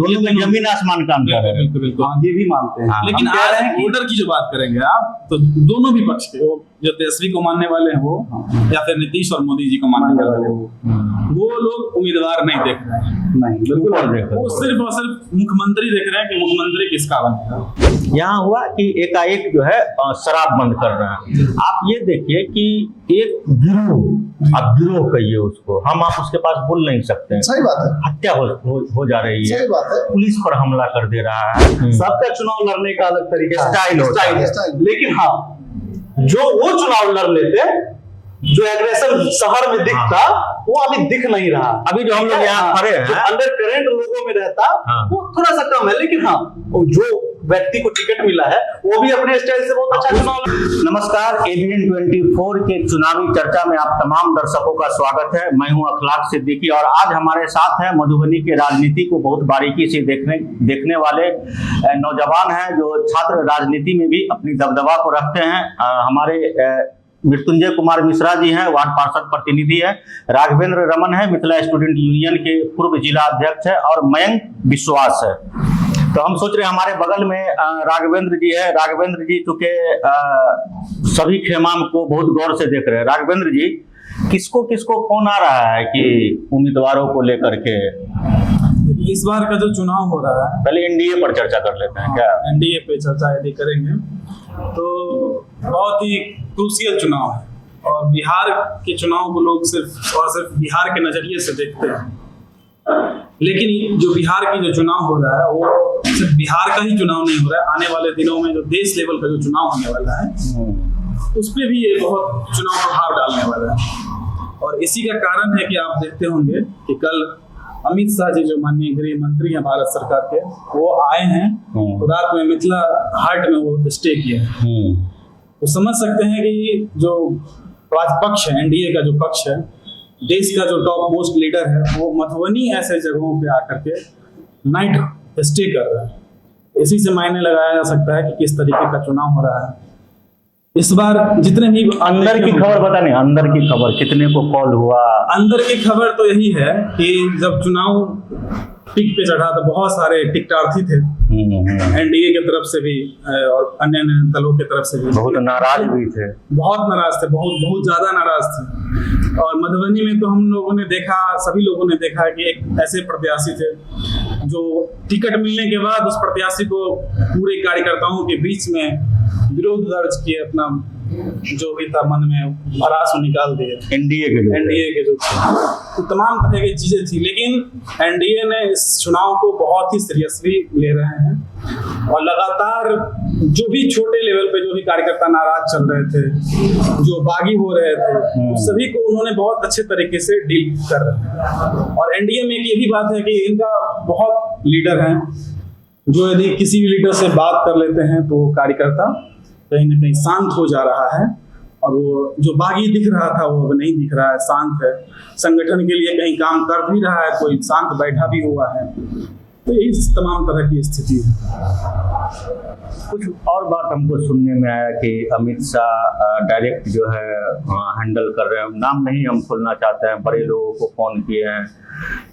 दोनों में जमीन आसमान का अंतर है। बिल्कुल बिल्कुल, हाँ, ये भी मानते हैं। लेकिन आज वोटर की जो बात करेंगे आप, तो दोनों भी पक्ष के, वो जो तेजस्वी को मानने वाले हैं वो, या फिर नीतीश और मोदी जी को मानने वाले वो लोग उम्मीदवार नहीं देख रहे हैं। नहीं, बिल्कुल नहीं देख रहे। वो सिर्फ और सिर्फ मुख्यमंत्री देख रहे हैं कि मुख्यमंत्री किसका बनेगा। यहाँ हुआ कि एकाएक जो है शराब बंद कर रहे हैं। आप ये देखिए कि एक गिरोह, आप गिरोह कहिए उसको, हम आप उसके पास बोल नहीं सकते हैं। सही बात है, हत्या हो जा रही है, सही बात है। पुलिस पर हमला कर दे रहा है। सबका चुनाव लड़ने का अलग तरीका स्टाइल होता है। लेकिन हाँ, जो वो चुनाव लड़ लेते, जो एग्रेशन शहर में दिखता, वो अभी दिख नहीं रहा। अभी जो हम लोग यहाँ खड़े हैं, अंडर करंट लोगों में रहता, वो थोड़ा सा कम है। लेकिन हाँ, जो व्यक्ति को टिकट मिला है वो भी अपने स्टाइल से बहुत अच्छा चुनाव। नमस्कार, ABN 24 के चुनावी चर्चा में आप तमाम दर्शकों का स्वागत है। मैं हूं अखलाक सिद्दीकी और आज हमारे साथ हैं मधुबनी के राजनीति को बहुत बारीकी से देखने वाले नौजवान हैं, जो छात्र राजनीति में भी अपनी दबदबा को रखते हैं। हमारे मृत्युंजय कुमार मिश्रा जी हैं, वार्ड पार्षद प्रतिनिधि है। राघवेंद्र रमन है, मिथिला स्टूडेंट यूनियन के पूर्व जिला अध्यक्ष है। और मयंक विश्वास है। तो हम सोच रहे हैं हमारे बगल में राघवेंद्र जी है। राघवेंद्र जी चूंकि सभी खेमाम को बहुत गौर से देख रहे हैं। राघवेंद्र जी, किसको किसको फोन आ रहा है कि उम्मीदवारों को लेकर के? इस बार का जो चुनाव हो रहा है, पहले NDA पर चर्चा कर लेते हैं। क्या NDA पे चर्चा यदि करेंगे तो बहुत ही क्रूशियल चुनाव है और बिहार के चुनाव को लोग सिर्फ और सिर्फ बिहार के नजरिए से देखते हैं। लेकिन जो बिहार की जो चुनाव हो रहा है वो सिर्फ बिहार का ही चुनाव नहीं हो रहा है। आने वाले दिनों में जो देश लेवल का जो चुनाव होने वाला है उस पर भी ये बहुत चुनाव प्रभाव डालने वाला है। और इसी का कारण है कि आप देखते होंगे कि कल अमित शाह जी, जो माननीय गृह मंत्री हैं भारत सरकार के, वो आए हैं तो रात में मिथिला हाट में वो स्टे किए हैं। तो समझ सकते हैं कि जो पक्ष है, NDA का जो पक्ष है, देश का जो टॉप मोस्ट लीडर है, वो मधुबनी ऐसे जगहों पे आकर के नाइट स्टे कर रहा है। इसी से मायने लगाया जा सकता है कि किस तरीके का चुनाव हो रहा है इस बार। जितने भी अंदर की खबर बता नहीं, अंदर की खबर कितने को कॉल हुआ? अंदर की खबर तो यही है कि जब चुनाव पीक पे चढ़ा तो बहुत सारे टिकटार्थी थे, NDA की तरफ से भी और अन्य दलों की तरफ से भी। बहुत नाराज भी थे, बहुत नाराज थे, बहुत ज्यादा नाराज थे। और मधुबनी में तो हम लोगों ने देखा, सभी लोगों ने देखा कि एक ऐसे प्रत्याशी थे जो टिकट मिलने के बाद उस प्रत्याशी को पूरे कार्यकर्ताओं के बीच में विरोध दर्ज किए, अपना जो भी था मन में भड़ास निकाल दिए। NDA के जो तो तमाम तरह की चीजें थी। लेकिन NDA ने इस चुनाव को बहुत ही सीरियसली ले रहे हैं और लगातार जो भी छोटे लेवल पे जो भी कार्यकर्ता नाराज चल रहे थे, जो बागी हो रहे थे, उस सभी को उन्होंने बहुत अच्छे तरीके से डील कर रहे हैं। और NDA में एक ये भी बात है कि इनका बहुत लीडर हैं, जो यदि किसी भी लीडर से बात कर लेते हैं तो कार्यकर्ता कहीं ना कहीं शांत हो जा रहा है। और वो जो बागी दिख रहा था वो अब नहीं दिख रहा है, शांत है। संगठन के लिए कहीं काम कर भी रहा है, कोई शांत बैठा भी हुआ है। तो इस तमाम तरह की स्थिति है। कुछ और बात हमको सुनने में आया कि अमित शाह डायरेक्ट जो है हैंडल कर रहे हैं। नाम नहीं हम खोलना चाहते हैं, बड़े लोगों को फोन किए हैं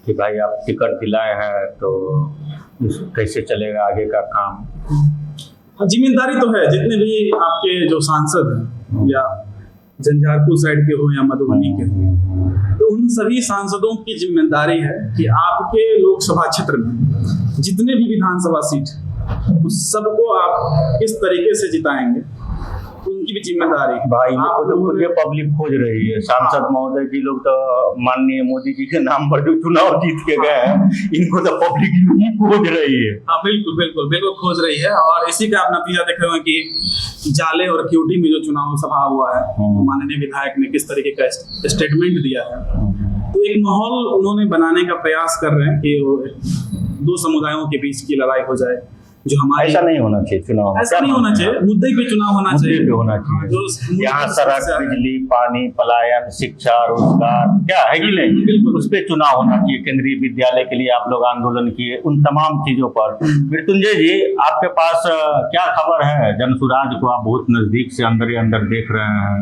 कि भाई आप टिकट दिलाए हैं तो कैसे चलेगा आगे का काम। जिम्मेदारी तो है, जितने भी आपके जो सांसद हैं या झंझारपुर साइड के हो या मधुबनी के हो, तो उन सभी सांसदों की जिम्मेदारी है कि आपके लोकसभा क्षेत्र में जितने भी विधानसभा सीट उस सबको आप किस तरीके से जिताएंगे, उनकी भी जिम्मेदारी है। भाई तो ये पब्लिक खोज रही है। सांसद महोदय जी लोग तो माननीय मोदी जी के नाम पर जो चुनाव जीत के गए हैं, इनको तो पब्लिक ही खोज रही है। हाँ, बिल्कुल बिल्कुल बिल्कुल खोज रही है। और इसी का आप नतीजा देख रहे हो कि जाले और क्यूटी में जो चुनाव सभा हुआ है, तो माननीय विधायक ने किस तरीके का स्टेटमेंट दिया है। तो एक माहौल उन्होंने बनाने का प्रयास कर रहे हैं कि दो समुदायों के बीच की लड़ाई हो जाए। जो हमारे ऐसा नहीं होना चाहिए चुनाव, ऐसा नहीं होना चाहिए, मुद्दे पे चुनाव होना चाहिए। यहाँ सड़क, बिजली, पानी, पलायन, शिक्षा, रोजगार क्या है कि नहीं, बिल्कुल उस पे चुनाव होना चाहिए। केंद्रीय विद्यालय के लिए आप लोग आंदोलन किए, उन तमाम चीजों पर। मृत्युंजय जी, आपके पास क्या खबर है? जनसुराज को आप बहुत नजदीक से अंदर ही अंदर देख रहे हैं।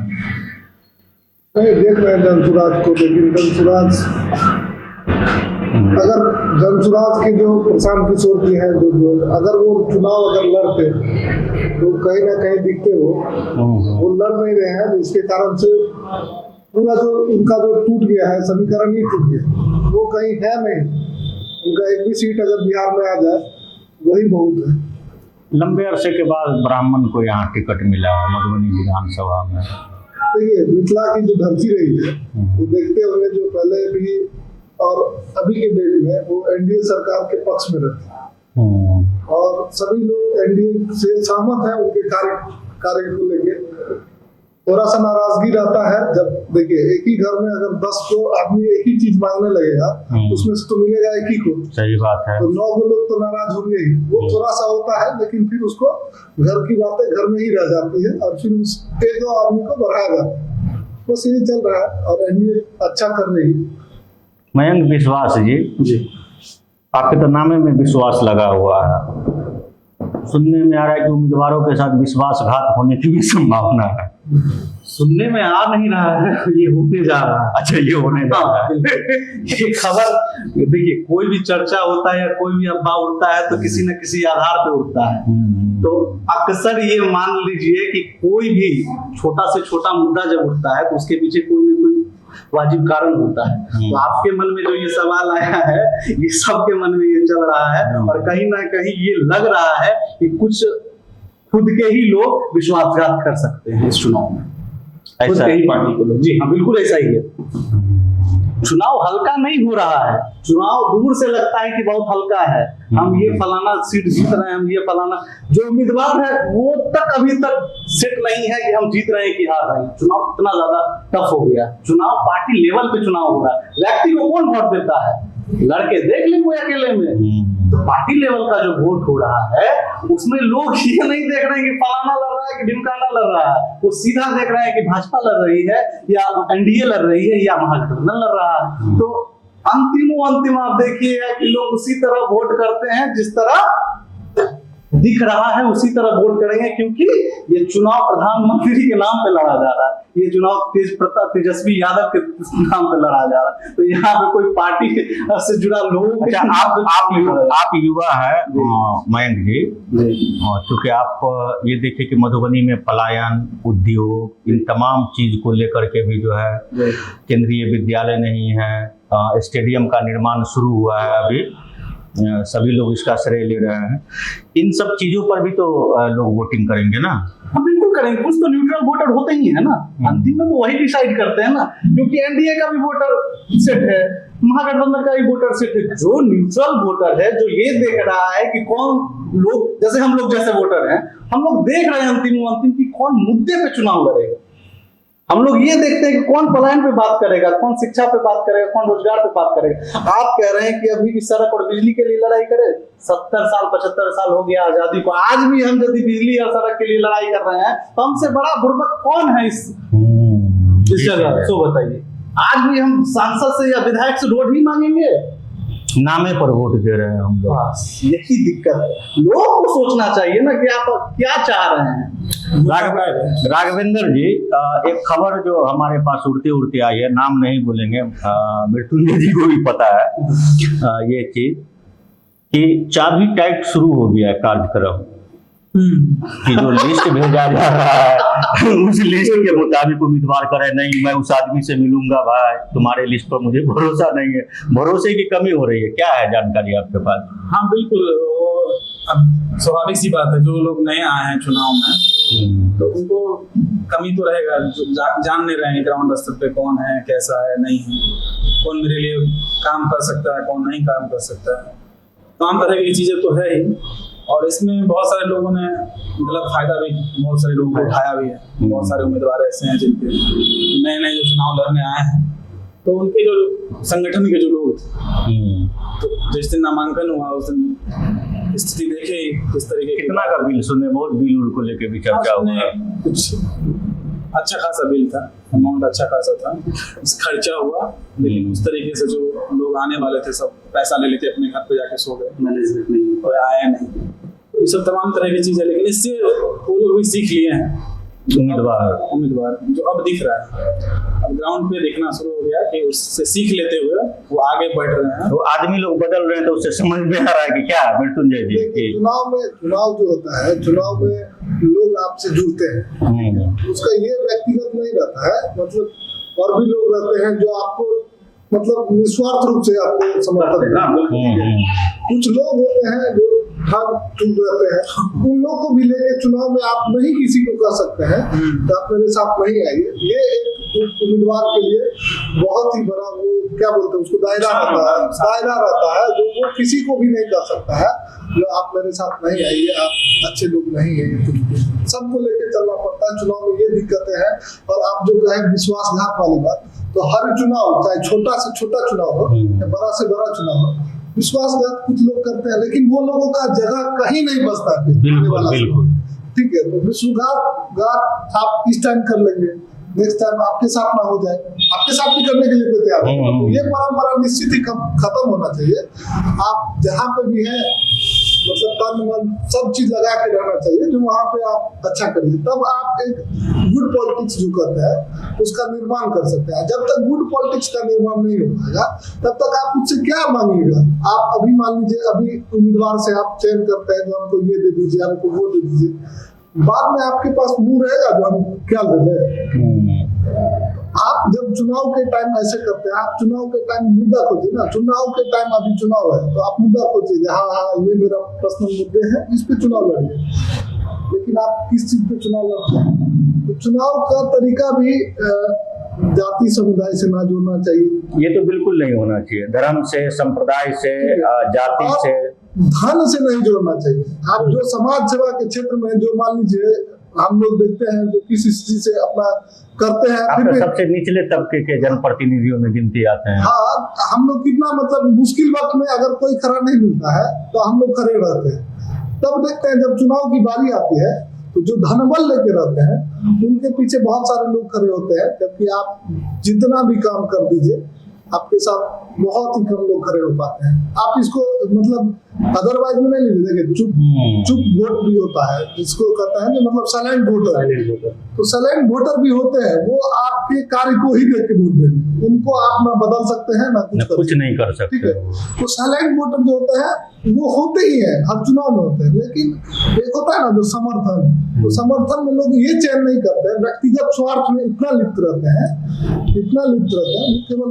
नहीं देख रहे हैं जनसुराज को, लेकिन जनसुराज अगर जनसुराज के जो प्रशांत किशोर जी हैं जो अगर वो चुनाव अगर लड़ते तो कहीं ना कहीं दिखते वो लड़ नहीं रहे हैं, इसके कारण से पूरा जो उनका जो टूट गया है समीकरण ही टूट गया, वो कहीं है नहीं। उनका एक भी सीट अगर बिहार में आ जाए वही बहुत है। लंबे अरसे के बाद ब्राह्मण को यहाँ टिकट मिला है मधुबनी विधानसभा में। देखिए मिथिला की जो धरती रही है वो देखते होंगे जो पहले भी और अभी के डेट में वो एनडीए सरकार के पक्ष में रहते हैं और सभी लोग एनडीए से सहमत हैं उनके कार्य को लेके। थोड़ा सा नाराजगी रहता है जब देखिए एक ही घर में अगर 10 को आदमी एक ही चीज मांगने लगेगा उसमें से तो मिलेगा एक ही को। सही बात है। तो 9 लोग तो नाराज होंगे ही, वो थोड़ा सा होता है, लेकिन फिर उसको घर की बातें घर में ही रह जाती है और फिर उस एक दो आदमी को बढ़ाया जाता है। बस यही चल रहा है और एनडीए अच्छा कर रही है। मयंक विश्वास जी, आपके तो नामे में विश्वास लगा हुआ है। सुनने में आ रहा है कि उम्मीदवारों के साथ विश्वासघात होने की भी संभावना है। सुनने में आ नहीं रहा है, ये होने जा रहा है। अच्छा, ये होने जा रहा है। ये खबर देखिए, कोई भी चर्चा होता है या कोई भी अफवाह उड़ता है तो किसी न किसी आधार पे उड़ता है। तो अक्सर ये मान लीजिए कि कोई भी छोटा से छोटा मुद्दा जब उठता है तो उसके पीछे कोई न कोई वाजिब कारण होता है। तो आपके मन में जो ये सवाल आया है, ये सबके मन में ये चल रहा है और कहीं ना कहीं ये लग रहा है कि कुछ खुद के ही लोग विश्वासघात कर सकते हैं इस चुनाव में, खुद के ही पार्टी के लोग। जी हाँ, बिल्कुल ऐसा ही है। चुनाव हल्का नहीं हो रहा है, चुनाव दूर से लगता है कि बहुत हल्का है, हम ये फलाना सीट जीत रहे हैं, हम ये फलाना, जो उम्मीदवार है वो तक अभी तक सेट नहीं है कि हम जीत रहे हैं कि हार रहे हैं। चुनाव इतना ज्यादा टफ हो गया, चुनाव पार्टी लेवल पे चुनाव हो रहा है। व्यक्ति को कौन वोट देता है? लड़के देख ले कोई अकेले में। तो पार्टी लेवल का जो वोट हो रहा है उसमें लोग ये नहीं देख रहे हैं कि फलाना लड़ रहा है कि ढिमकाना लड़ रहा है, वो सीधा देख रहे हैं कि भाजपा लड़ रही है या एनडीए लड़ रही है या महागठबंधन लड़ रहा है। तो अंतिम आप देखिएगा कि लोग उसी तरह वोट करते हैं जिस तरह दिख रहा है, उसी तरह वोट करेंगे, क्योंकि ये चुनाव प्रधानमंत्री के नाम पे लड़ा जा रहा है, ये चुनाव तेजस्वी यादव के नाम पे लड़ा जा रहा है। तो यहाँ पे कोई पार्टी से जुड़ा लोग। अच्छा, आप युवा है मयंक जी, क्योंकि आप ये देखिए कि मधुबनी में पलायन, उद्योग, इन तमाम चीज को लेकर के भी जो है केंद्रीय विद्यालय नहीं है, स्टेडियम का निर्माण शुरू हुआ है अभी, सभी लोग इसका श्रेय ले रहे हैं। इन सब चीजों पर भी तो लोग वोटिंग करेंगे ना? हम बिल्कुल करेंगे, कुछ तो न्यूट्रल वोटर होते ही है ना, अंतिम में तो वही डिसाइड करते हैं ना, क्योंकि एनडीए का भी वोटर सेट है, महागठबंधन का भी वोटर सेट है। जो न्यूट्रल वोटर है, जो ये देख रहा है कि कौन लोग, जैसे हम लोग जैसे वोटर हैं, हम लोग देख रहे हैं अंतिम की कौन मुद्दे पे चुनाव लड़ेगा। हम लोग ये देखते हैं कि कौन पलायन पे बात करेगा, कौन शिक्षा पे बात करेगा, कौन रोजगार पे बात करेगा। आप कह रहे हैं कि अभी भी सड़क और बिजली के लिए लड़ाई करें, 70 साल 75 साल हो गया आजादी को, आज भी हम यदि बिजली और सड़क के लिए लड़ाई कर रहे हैं तो हमसे बड़ा बुर्बक कौन है इस जगह? तो बताइए, आज भी हम सांसद से या विधायक से रोड ही मांगेंगे? नामे पर वोट दे रहे हैं हम लोग। यही दिक्कत है। लोगों को सोचना चाहिए ना कि आप क्या चाह रहे हैं। राघवेंद्र जी, एक खबर जो हमारे पास उड़ती उड़ती आई है, नाम नहीं बोलेंगे, मृत्युंजय जी को भी पता है ये चीज, कि चाबी टाइट शुरू हो गया है कार्यक्रम कि जो लिस्ट भेजा जा रहा है उस लिस्ट के मुताबिक उम्मीदवार करे, नहीं मैं उस आदमी से मिलूंगा, भाई तुम्हारे लिस्ट पर मुझे भरोसा नहीं है। भरोसे की कमी हो रही है, क्या है जानकारी आपके पास? हाँ बिल्कुल, अब स्वाभाविक सी बात है, जो लोग नए आए हैं चुनाव में तो उनको कमी तो रहेगा, जान नहीं रहे हैं ग्राउंड स्तर पे कौन है, कैसा है, नहीं है, कौन मेरे लिए काम कर सकता है, कौन नहीं काम कर सकता है। तमाम तरह की चीजें तो है ही, और इसमें बहुत सारे लोगों ने गलत फायदा भी बहुत सारे लोगों को उठाया भी है। बहुत सारे उम्मीदवार ऐसे हैं जिनके नए नए जो चुनाव लड़ने आए हैं, तो उनके जो संगठन के जो लोग थे, तो जिस दिन नामांकन हुआ उस दिन स्थिति देखे किस तरीके। कितना का बिल सुनने, बहुत बिल उल को लेके भी चर्चा हुआ, कुछ अच्छा खासा बिल था, अमाउंट अच्छा खासा था, खर्चा हुआ, लेकिन उस तरीके से जो लोग आने वाले थे सब पैसा ले लेते, अपने घर पे जाके सो गए, मैनेजमेंट नहीं और आया नहीं। ये सब तमाम तरह की चीज़ है, लेकिन इससे वो लोग भी सीख लिए हैं उम्मीदवार जो अब दिख रहा है, अब ग्राउंड पे दिखना शुरू हो गया कि उससे सीख लेते हुए वो आगे बढ़ रहे हैं। तो आदमी लोग बदल रहे हैं, तो उससे समझ में आ रहा है कि क्या मृत्युंजय जी देखिए, चुनाव जो होता है, चुनाव में लोग आपसे जुड़ते हैं, उसका ये व्यक्तिगत नहीं रहता है, मतलब और भी लोग रहते हैं जो आपको मतलब निस्वार्थ रूप से आपको समर्थन देते हैं। कुछ लोग होते हैं जो हाँ चुप रहते हैं, उन लोग को भी लेके चुनाव में आप नहीं किसी को कह सकते हैं तो आप मेरे साथ नहीं आइए। ये एक उम्मीदवार के लिए बहुत ही बड़ा वो क्या बोलते हैं उसको दायरा रहता है जो वो किसी को भी नहीं कह सकता है जो आप मेरे साथ नहीं आइए, आप अच्छे लोग नहीं है। सबको लेके चलना पड़ता है चुनाव में, ये दिक्कतें हैं। और आप जो कहे विश्वासघात वाली बात, तो हर चुनाव चाहे छोटा से छोटा चुनाव हो या बड़ा से बड़ा चुनाव हो, विश्वासघात कुछ लोग करते हैं, लेकिन वो लोगों का जगह कहीं नहीं बचता है। बिल्कुल ठीक है, तो विश्वासघात आप इस टाइम कर लेंगे, नेक्स्ट टाइम आपके साथ ना हो जाए, आपके साथ भी करने के लिए कोई तैयार नहीं। तो ये परंपरा निश्चित ही खत्म होना चाहिए। आप जहाँ पे भी है मतलब तन मन सब चीज लगा के रहना चाहिए जो वहाँ पे आप अच्छा करिए, तब आप एक गुड पॉलिटिक्स जो करते हैं उसका निर्माण कर सकते हैं। जब तक गुड पॉलिटिक्स का निर्माण नहीं हो पाएगा तब तक आप मुझसे क्या मांगिएगा। आप अभी मान लीजिए अभी उम्मीदवार से आप चयन करते हैं जो हमको ये दे दीजिए, हमको वो दे दीजिए, बाद में आपके पास मुंह रहेगा जो हम क्या दे दें। आप जब चुनाव के टाइम ऐसे करते हैं, आप चुनाव के टाइम मुद्दा खोजिए ना। चुनाव के टाइम अभी चुनाव है तो आप मुद्दा खोजिए, हाँ ये मेरा पर्सनल मुद्दे हैं, इस पे चुनाव लड़िए। लेकिन आप किस चीज पे चुनाव लड़ते हैं, तो चुनाव का तरीका भी जाति समुदाय से ना जोड़ना चाहिए। ये तो बिल्कुल नहीं होना चाहिए, धर्म से, संप्रदाय से, जाति से, धन से नहीं जोड़ना चाहिए। आप जो समाज सेवा के क्षेत्र में जो मान लीजिए हम लोग देखते हैं जो किसी चीज से अपना करते हैं, फिर सबसे निचले तबके के जनप्रतिनिधियों में गिनती आते हैं। हाँ, हम लोग कितना मतलब मुश्किल वक्त में अगर कोई खड़ा नहीं मिलता है तो हम लोग खड़े रहते हैं। तब देखते हैं जब चुनाव की बारी आती है तो जो धनबल लेके रहते हैं उनके पीछे बहुत सारे लोग खड़े होते हैं, जबकि आप जितना भी काम कर दीजिए आपके साथ बहुत ही कम लोग खड़े हो पाते हैं। आप इसको मतलब अदरवाइज में नहीं लीजिए। देखिए चुप वोट भी होता है जिसको कहते हैं मतलब साइलेंट वोटर। तो साइलेंट वोटर भी होते हैं, वो आपके कार्य को ही देख के वोट देंगे, उनको आप ना बदल सकते हैं ना कुछ नहीं कर सकते। ठीक है, तो साइलेंट वोटर जो होते हैं वो होते ही हैं, हर चुनाव में होते हैं। लेकिन एक होता है ना जो समर्थन, तो समर्थन में लोग ये चयन नहीं करते हैं, व्यक्तिगत स्वार्थ में इतना लिप्त रहते हैं, केवल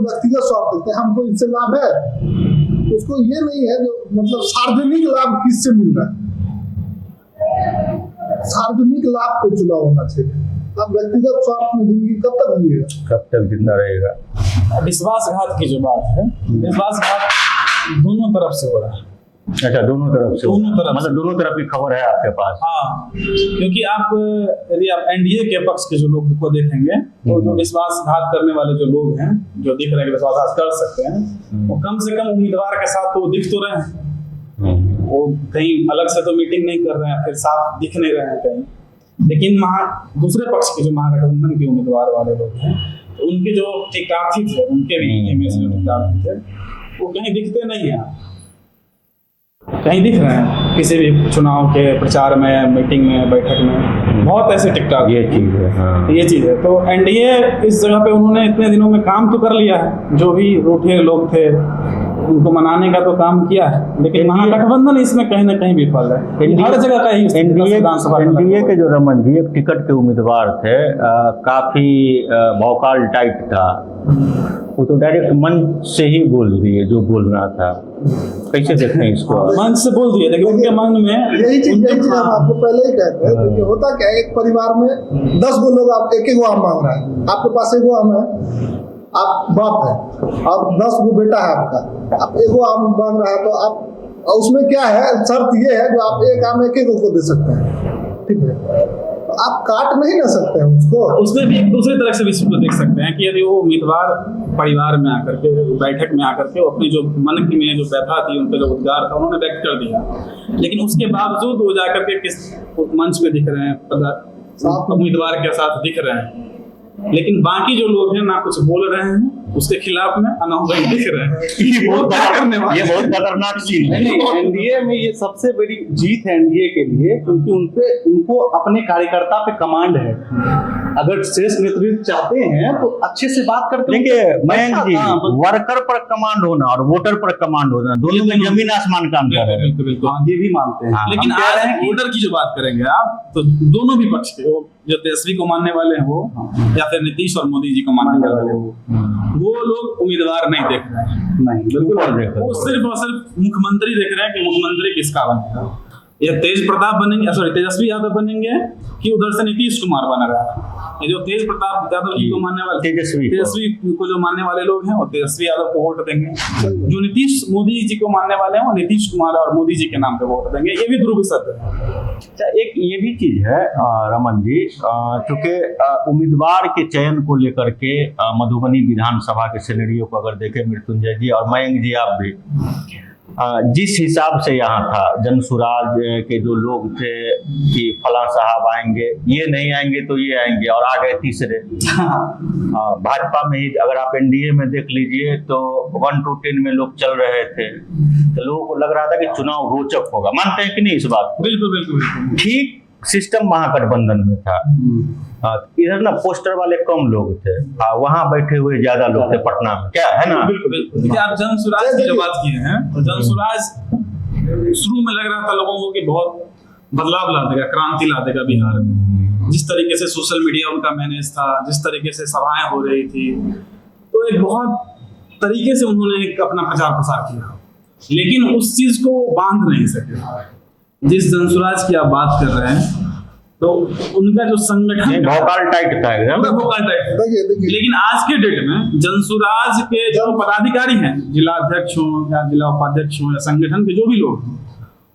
व्यक्तिगत स्वार्थ देखते हैं, हमको इससे लाभ है। उसको ये नहीं है जो मतलब सार्वजनिक लाभ किससे मिल रहा है। सार्वजनिक लाभ पे चुनाव होना चाहिए। अब व्यक्तिगत स्वार्थ में जिंदगी कब तक जिएगा, कब तक जिंदा रहेगा। विश्वासघात की जो बात है, विश्वासघात दोनों तरफ से हो रहा है। अच्छा, दोनों तरफ से, मतलब दोनों तरफ की खबर है आपके पास। हाँ, क्योंकि यदि आप एनडीए के पक्ष के जो लोग को देखेंगे तो जो विश्वासघात करने वाले जो लोग हैं, जो दिख रहे हैं कि विश्वासघात कर सकते हैं, वो कम से कम उम्मीदवार के साथ तो दिख तो रहे हैं। वो कहीं अलग से तो मीटिंग नहीं कर रहे हैं, फिर साफ दिख नहीं रहे हैं कहीं। लेकिन दूसरे पक्ष के जो महागठबंधन के उम्मीदवार वाले लोग हैं, तो उनके जो टिकार्थी थे, उनके भी इमेज जो टिकार्थी थे, वो कहीं दिखते नहीं है। कहीं दिख रहे हैं किसी भी चुनाव के प्रचार में, मीटिंग में, बैठक में, बहुत ऐसे टिकटॉक ये चीज़ है। हाँ। ये चीज़ है। तो एनडीए इस जगह पे उन्होंने इतने दिनों में काम तो कर लिया है, जो भी रूठे लोग थे उनको मनाने का तो काम किया है, लेकिन महागठबंधन इसमें कहीं ना कहीं विफल है। हर जगह का ही एनडीए के जो रमन जी एक टिकट के उम्मीदवार थे, काफी भौकाल टाइट था, वो तो डायरेक्ट मंच से ही बोल दिए जो बोलना था। कैसे देखते हैं इसको? मंच से बोल दिए, लेकिन उनके मन में यही चीज हम आपको पहले ही कहते हैं। देखिए होता क्या है, एक परिवार में 10 गो लोग, आप एक आम मांग रहा है, आपके पास एगो आम है, आप बाप है और 10 गो बेटा है आपका, आप एगो आम मांग रहा है, तो आप उसमें क्या है, शर्त ये है जो आप एक आम एक को दे सकते हैं। ठीक है, आप काट नहीं ना सकते हैं उसको। उसमें भी एक दूसरी तरह से विश्व को देख सकते हैं कि यदि वो उम्मीदवार परिवार में आकर के, बैठक में आकर के अपनी जो मन की में जो व्यथा थी, उनका जो उद्गार था, उन्होंने व्यक्त कर दिया, लेकिन उसके बावजूद वो जाकर के किस मंच में दिख रहे हैं, उम्मीदवार के साथ दिख रहे हैं, लेकिन बाकी जो लोग हैं ना कुछ बोल रहे हैं उसके खिलाफ में अनाउंसमेंट दिख रहे हैं। ये बहुत खतरनाक सीन है। नहीं, एनडीए में ये सबसे बड़ी जीत है एनडीए के लिए, क्योंकि उनको अपने कार्यकर्ता पे कमांड है। अगर शीर्ष नेतृत्व चाहते हैं तो अच्छे से बात करके देखिए मयंक जी, वर्कर पर कमांड होना और वोटर पर कमांड होना दोनों में जमीन आसमान का अंतर है। बिल्कुल बिल्कुल, हाँ, ये भी मानते हैं। लेकिन हम कह आज रहे हैं कि वोटर की जो बात करेंगे आप, तो दोनों भी पक्ष के, जो तेजस्वी को मानने वाले हैं वो, या फिर नीतीश और मोदी जी को मानने वाले वो लोग उम्मीदवार नहीं देख रहे हैं। नहीं, बिल्कुल नहीं देख रहे। वो सिर्फ और सिर्फ मुख्यमंत्री देख रहे हैं कि मुख्यमंत्री किसका बनेगा। ये तेज प्रताप बनेंगे, सॉरी तेजस्वी यादव बनेंगे, कि उधर से नीतीश कुमार बन रहा है। ये जो तेज प्रताप यादव जी को मानने वाले, तेजस्वी को जो मानने वाले लोग हैं वो तेजस्वी यादव को वोट देंगे। जो नीतीश मोदी जी को मानने वाले हैं वो नीतीश कुमार और मोदी जी के नाम पे वोट देंगे। ये भी ध्रुव सत्य है। अच्छा, एक ये भी चीज है रमन जी, चूंकि उम्मीदवार के चयन को लेकर के मधुबनी विधानसभा के सिनेरियो को अगर देखें मृत्युंजय जी और मयंक जी आप भी, जिस हिसाब से यहाँ था जनसुराज के जो लोग थे कि फलां साहब आएंगे, ये नहीं आएंगे तो ये आएंगे, और आ गए तीसरे। भाजपा में ही अगर आप एनडीए में देख लीजिए तो 1 to 10 में लोग चल रहे थे, तो लोगों को लग रहा था कि चुनाव रोचक होगा। मानते हैं कि नहीं इस बात को? बिल्कुल बिल्कुल। ठीक सिस्टम महागठबंधन में था। इधर ना पोस्टर वाले कम लोग थे, वहां बैठे हुए ज्यादा लोग थे पटना में, क्या है ना? बिल्कुल बिल्कुल। देखिए आप जनसुराज की जो बात किए हैं, तो जनसुराज शुरू में लग रहा था लोगों को कि बहुत बदलाव ला देगा, क्रांति ला देगा बिहार में। जिस तरीके से सोशल मीडिया उनका मैनेज था, जिस तरीके से सभाएं हो रही थी, तो एक बहुत तरीके से उन्होंने एक अपना प्रचार प्रसार किया, लेकिन उस चीज को बांध नहीं सके। जिस जनसुराज की आप बात कर रहे हैं, तो उनका जो संगठन भोकाल टाइट था एकदम, भोकाल टाइट था। देखिए लेकिन आज के डेट में जनसुराज के जो पदाधिकारी हैं, जिला अध्यक्ष हो या जिला उपाध्यक्ष हो या संगठन के जो भी लोग हैं,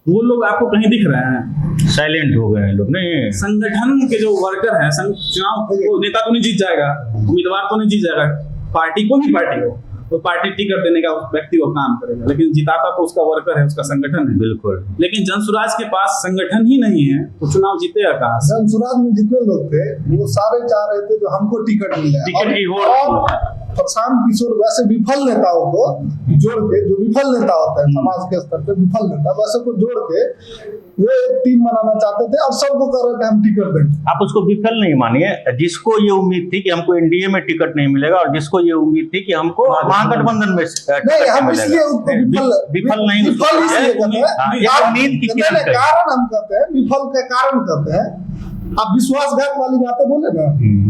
वो लोग आपको कहीं दिख रहे हैं? साइलेंट हो गए हैं लोग। नहीं, संगठन के जो वर्कर हैं, चुनाव को नेता तो नहीं जीत जाएगा, उम्मीदवार तो नहीं जीत जाएगा, पार्टी को भी पार्टी हो, तो पार्टी टिकट देने का व्यक्ति वो काम करेगा, लेकिन जिताता तो उसका वर्कर है, उसका संगठन है। बिल्कुल। लेकिन जनसुराज के पास संगठन ही नहीं है, तो चुनाव जीतेगा कहाँ से? जनसुराज में जितने लोग थे वो सारे चाह रहे थे जो हमको टिकट मिल जाए, टिकट की होड़। और प्रशांत किशोर वैसे विफल नेताओं को जोड़ के, जो विफल नेता होता है समाज के स्तर पे विफल नेता, वैसे को जोड़ के वो एक टीम बनाना चाहते थे और सबको कह रहे थे हम टिकट देंगे। आप उसको विफल नहीं मानिए। जिसको ये उम्मीद थी कि हमको एनडीए में टिकट नहीं मिलेगा, और जिसको ये उम्मीद थी कि हमको महागठबंधन में नहीं, हम इसलिए विफल नहीं, विफल इसलिए कहते हैं, उम्मीद की कारण हम कहते हैं, विफल के कारण कहते हैं। आप विश्वासघात वाली बातें बोले ना,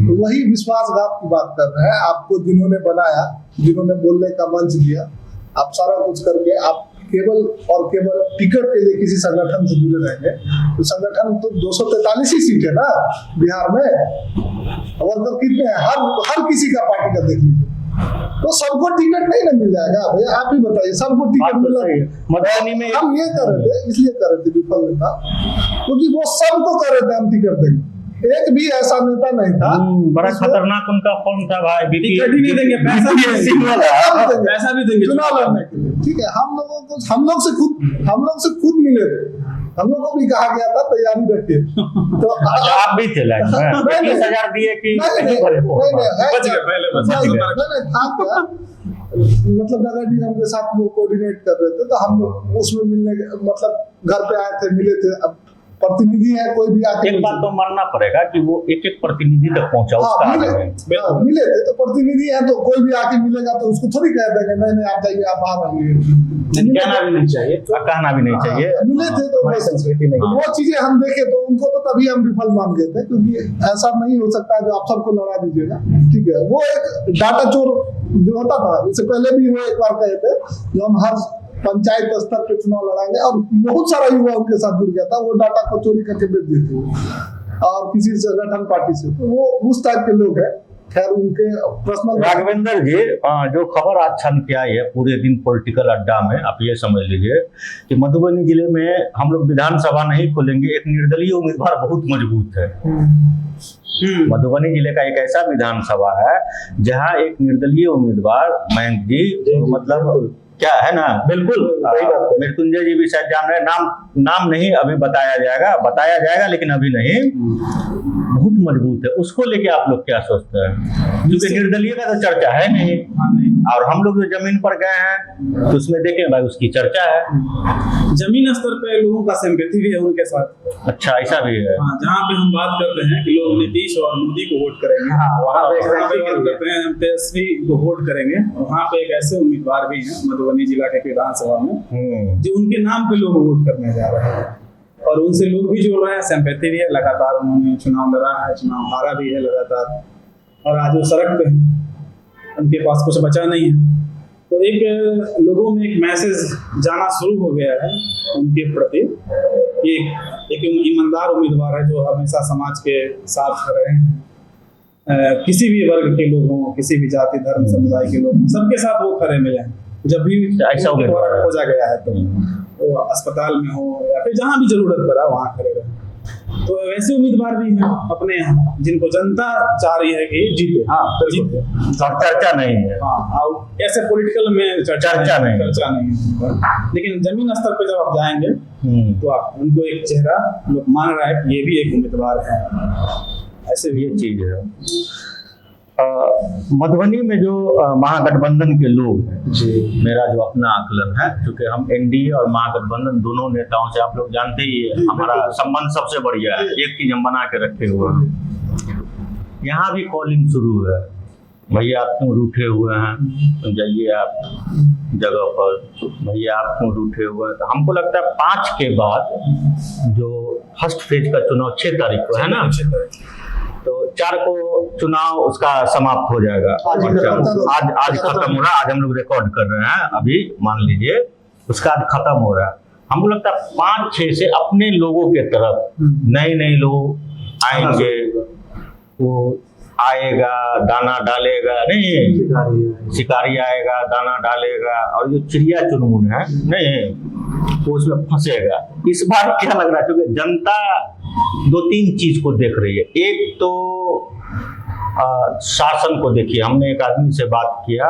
तो वही विश्वासघात की बात कर रहे हैं। आपको जिन्होंने बनाया, जिन्होंने बोलने का मंच दिया, आप सारा कुछ करके आप केवल और केवल टिकट के लिए किसी संगठन से जुड़े रहेंगे, तो संगठन तो 243 ही सीट है ना बिहार में, वर्कर कितने हैं? हर किसी का पार्टी का देख लीजिए, तो सबको टिकट नहीं ना मिल जाएगा भैया, आप ही बताइए, सबको टिकट मिल मधुबनी में हम ये कर रहे थे, इसलिए कर रहे थे विफल नेता, क्योंकि वो सबको कर रहे थे हम टिकट देंगे। एक भी ऐसा नेता नहीं था। बड़ा खतरनाक उनका फॉर्म था भाई, टिकट ही नहीं देंगे, पैसा भी देंगे चुनाव लड़ने के लिए। ठीक है, हम लोग से खुद मिले थे, हम लोग को भी कहा गया था तैयारी रखिए, तो आप भी थे लाइन में 20,000 दिए कि मतलब नगर निगम के साथ वो कोऑर्डिनेट कर रहे थे, तो हम लोग उसमें मिलने मतलब घर पे आए थे, मिले थे। अब प्रतिनिधि है, कोई भी आके एक बात तो मानना पड़ेगा कि वो एक प्रतिनिधि तक पहुंचा, उसका मिले थे, तो प्रतिनिधि है तो कोई भी आके मिलेगा तो उसको थोड़ी कह देंगे नहीं आप जाइए, आप बाहर आइए, कहना भी नहीं चाहिए, कहना भी नहीं चाहिए। मिले थे तो वो चीजें हम देखे तो उनको तो तभी हम विफल मान गए थे, क्योंकि ऐसा नहीं हो सकता है जो आप सबको लड़ा दीजिएगा। ठीक है, वो एक डाटा चोर जो होता था, इससे पहले भी वो एक बार कहे थे जो हम हर पंचायत स्तर पे चुनाव लड़ाएंगे, और बहुत सारा युवा उनके साथ जुड़ गया था, वो डाटा को चोरी करके बेच देते और किसी संगठन पार्टी से, तो वो उस टाइप के लोग हैं। खैर उनके पर्सनल। राघवेंद्र जी, जो खबर आज छन के आई है पूरे दिन पॉलिटिकल अड्डा में, आप ये समझ लीजिए कि मधुबनी जिले में हम लोग विधानसभा नहीं खोलेंगे, एक निर्दलीय उम्मीदवार बहुत मजबूत है। मधुबनी जिले का एक ऐसा विधानसभा है जहां एक निर्दलीय उम्मीदवार मयंक जी, मतलब क्या है ना, बिल्कुल मृत्युंजय जी भी शायद जान रहे हैं, नाम नहीं अभी बताया जाएगा लेकिन अभी नहीं, बहुत मजबूत है, उसको लेके आप लोग क्या सोचते हैं? क्योंकि निर्दलीय का तो चर्चा है नहीं, और हम लोग जो जमीन पर गए हैं तो उसमें देखें भाई उसकी चर्चा है। जमीन स्तर पे लोगों का सिंपैथी भी है उनके साथ। अच्छा, ऐसा भी है। हाँ, जहाँ पे हम बात करते हैं कि लोग नीतीश और मोदी को वोट करेंगे, वहाँ पे बात करते हैं तेजस्वी को वोट करेंगे, वहाँ पे एक ऐसे उम्मीदवार भी हैं मधुबनी जिला के विधानसभा में जो उनके नाम पे लोग वोट करने जा रहे हैं, और उनसे लोग भी जुड़ रहे हैं, सिंपैथी भी है। लगातार उन्होंने चुनाव लड़ा है, चुनाव हारा भी है लगातार, और आज वो सड़क पे हैं, उनके पास कुछ बचा नहीं है। तो एक लोगों में एक मैसेज जाना शुरू हो गया है उनके प्रति कि एक ईमानदार उम्मीदवार है जो हमेशा समाज के साथ रहे हैं, किसी भी वर्ग के लोग हों, किसी भी जाति धर्म समुदाय के लोग हों, सबके साथ वो खड़े मिले हैं। जब भी ऐसा उम्मीदवार खोजा गया है तो वो अस्पताल में हो या फिर जहाँ भी जरूरत पड़ा वहाँ खड़े रहे। तो वैसे उम्मीदवार भी हैं अपने यहाँ जिनको जनता चाह रही है कि जीते। हाँ, जीते। और चर्चा नहीं है। हाँ, और ऐसे पॉलिटिकल में चर्चा नहीं है। लेकिन जमीन स्तर पे जब आप जाएंगे तो आप उनको एक चेहरा लोग मान रहा है कि ये भी एक उम्मीदवार है। ऐसे ये चीज है। मधुबनी में जो महागठबंधन के लोग हैं जी, मेरा जो अपना आकलन है, क्योंकि हम एनडीए और महागठबंधन दोनों नेताओं से आप लोग जानते ही है हमारा संबंध सबसे बढ़िया है, एक चीज हम बना के रखे हुए हैं। यहाँ भी कॉलिंग शुरू है, भैया आप क्यों रूठे हुए हैं, तो जाइए आप जगह पर, भैया आप क्यों रूठे हुए हैं। तो हमको लगता है 5 के बाद जो फर्स्ट फेज का चुनाव 6 तारीख को है ना, तो 4 को चुनाव उसका समाप्त हो जाएगा। आज खत्म हो रहा है, आज हम लोग रिकॉर्ड कर रहे हैं, अभी मान लीजिए उसका आज खत्म हो रहा है। हमको लगता है 5-6 से अपने लोगों के तरफ नए लोग आएंगे, वो आएगा दाना डालेगा, नहीं शिकारी आएगा दाना डालेगा, और जो चिड़िया चुनमुन है नहीं वो उसमें फंसेगा। इस बार क्या लग रहा है, क्योंकि जनता 2-3 चीज को देख रही है। एक तो शासन को देखिए, हमने एक आदमी से बात किया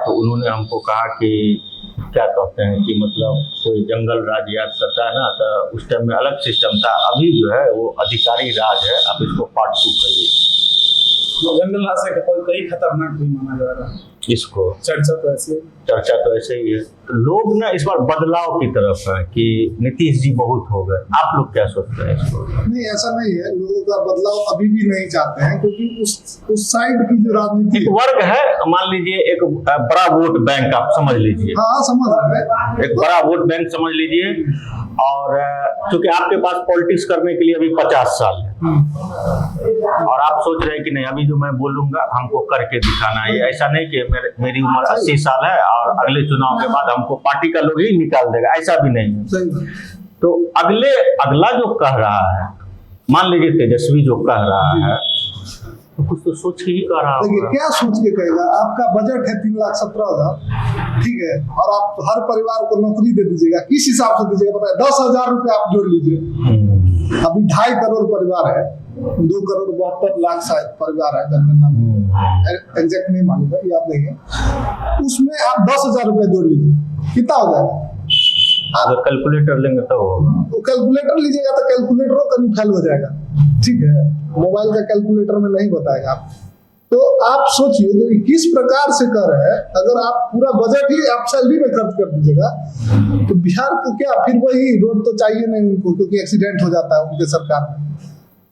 तो उन्होंने हमको कहा कि क्या कहते हैं कि मतलब कोई जंगल राज याद करता है ना, तो उस टाइम में अलग सिस्टम था, अभी जो है वो अधिकारी राज है, आप इसको पार्ट 2 करिए। जंगल राज से कई खतरनाक भी माना जा रहा है इसको, चर्चा तो ऐसे ही है। लोग ना इस बार बदलाव की तरफ है कि नीतीश जी बहुत हो गए। आप लोग क्या सोचते हैं इसको? नहीं, ऐसा नहीं है, लोगों का बदलाव अभी भी नहीं चाहते हैं, क्योंकि उस साइड की जो राजनीति एक वर्ग है, मान लीजिए एक बड़ा वोट बैंक आप समझ लीजिए, हाँ समझ रहे हैं, एक बड़ा वोट बैंक समझ लीजिए, और क्योंकि आपके पास पॉलिटिक्स करने के लिए अभी 50 साल है, और आप सोच रहे हैं कि नहीं अभी जो मैं बोलूंगा हमको करके दिखाना है। ऐसा नहीं कि मेरी उम्र 80 साल है और अगले चुनाव के बाद हमको पार्टी का लोग ही निकाल देगा, ऐसा भी नहीं है। तो अगला जो कह रहा है, मान लीजिए तेजस्वी जो कह रहा है, तो कुछ तो सोच के ही कह रहा है। क्या सोच के कहेगा? आपका बजट है 3,17,000, ठीक है, और आप हर परिवार को नौकरी दे दीजिएगा, किस हिसाब से दीजिएगा पता है? 10,000 रुपये आप जोड़ लीजिए। अभी 2.5 करोड़ परिवार है, 2 करोड़ 72 लाख शायद परिवार है, जनगणना में एग्जैक्ट नहीं मालूम है, याद नहीं है। उसमें आप 10,000 रुपये जोड़ लीजिए, कितना हो जाएगा? अगर कैलकुलेटर लेंगे तो कैलकुलेटर लीजिएगा तो कैलकुलेटरों कहीं फेल हो जाएगा, ठीक है, मोबाइल का कैलकुलेटर में नहीं बताएगा आप। तो आप सोचिए जो किस प्रकार से कर रहे हैं, अगर आप पूरा बजट ही आप सैलरी में खर्च कर दीजिएगा तो बिहार को क्या, फिर वही रोड तो चाहिए नहीं उनको, क्योंकि एक्सीडेंट हो जाता है उनके सरकार में,